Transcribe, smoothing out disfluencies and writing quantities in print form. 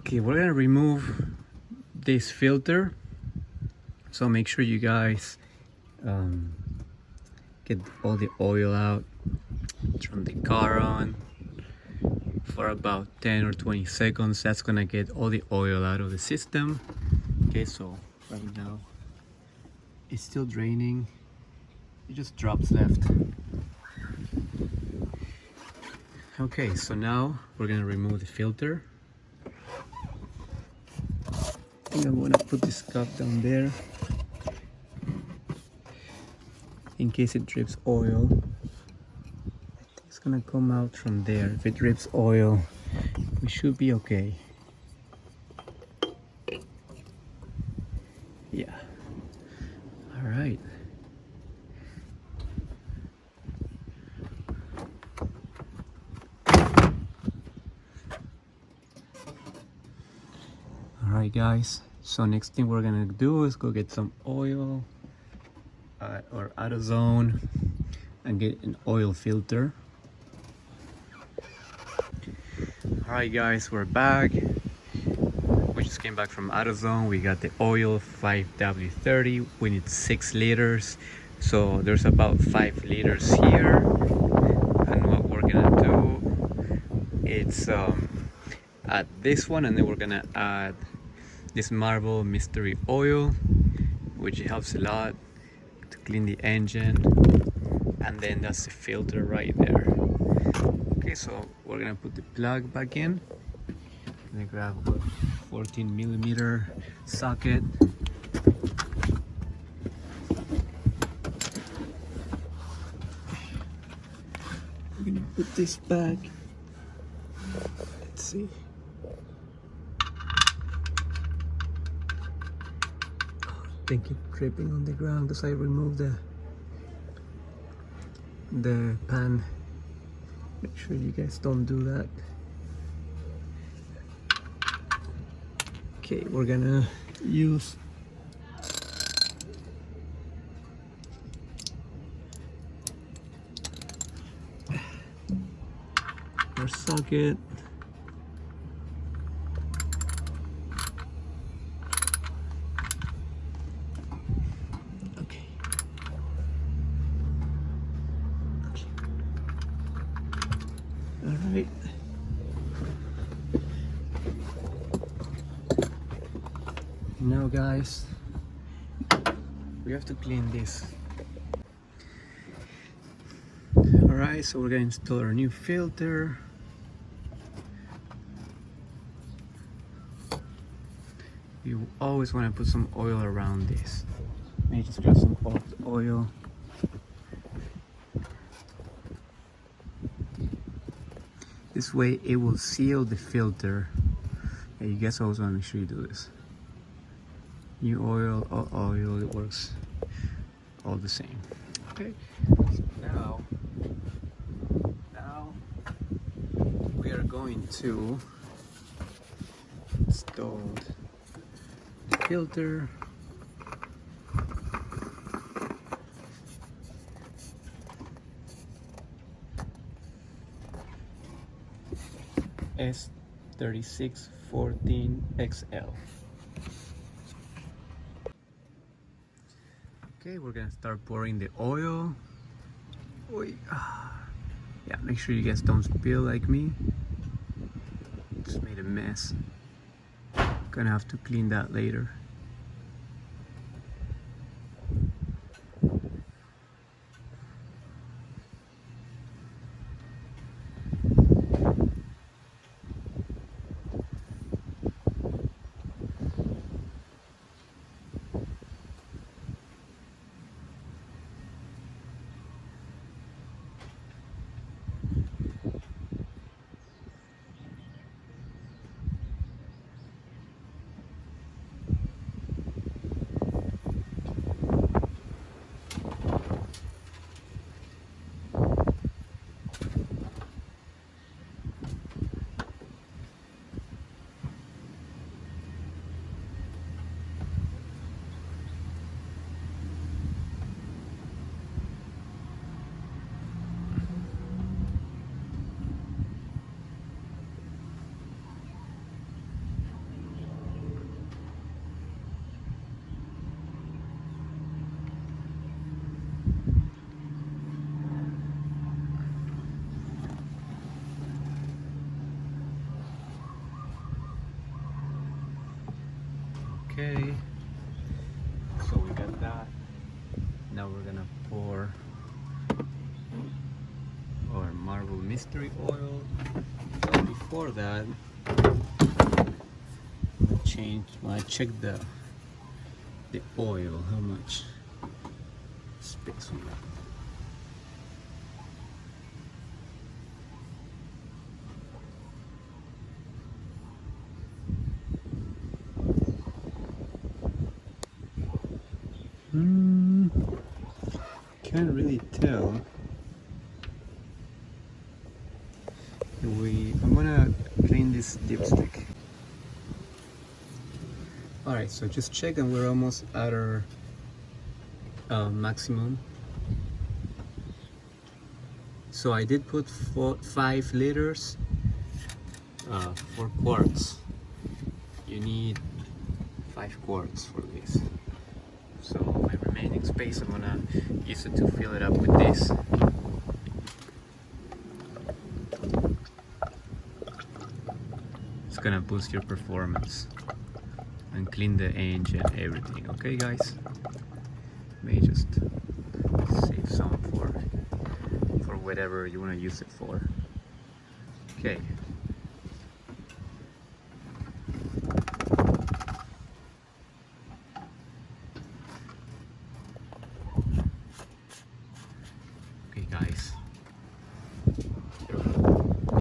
Okay, we're gonna remove this filter, so make sure you guys get all the oil out. Turn the car on for about 10 or 20 seconds. That's gonna get all the oil out of the system. Okay, so right now it's still draining. It just drops left. Okay, so now we're gonna remove the filter. I think I'm gonna put this cup down there in case it drips oil. It's gonna come out from there. If it drips oil, we should be okay. Yeah. All right. All right, guys. So next thing we're gonna do is go get some oil or AutoZone and get an oil filter. All right, guys, we're back. We just came back from AutoZone. We got the oil 5W30. We need 6 liters. So there's about 5 liters here. And what we're gonna do is add this one, and then we're gonna add this Marble Mystery Oil, which helps a lot to clean the engine. And then that's the filter right there. Okay, so we're gonna put the plug back in. I'm gonna grab a 14mm socket. I'm gonna put this back. Let's see. I think it's dripping on the ground because I removed the pan. Make sure you guys don't do that. Okay, we're gonna use our socket. All right. Now, guys, we have to clean this. All right, so we're gonna install our new filter. You always want to put some oil around this. Maybe just grab some oil. This way it will seal the filter. Yeah, you guys always want to make sure you do this. New oil, all oil, it works all the same. Okay, so now we are going to install the filter. S3614XL. Okay, we're gonna start pouring the oil. Yeah, make sure you guys don't spill like me. Just made a mess. Gonna have to clean that later. Okay, so we got that. Now we're gonna pour our marble mystery oil. But before that, I check the oil, how much space we got. Can't really tell. I'm gonna clean this dipstick. Alright, so just check and we're almost at our maximum. So I did put 5 liters, 4 quarts. You need 5 quarts for this. So my remaining space, I'm gonna use it to fill it up with this. It's gonna boost your performance and clean the engine, everything. Okay, guys. May just save some for whatever you wanna use it for. Okay.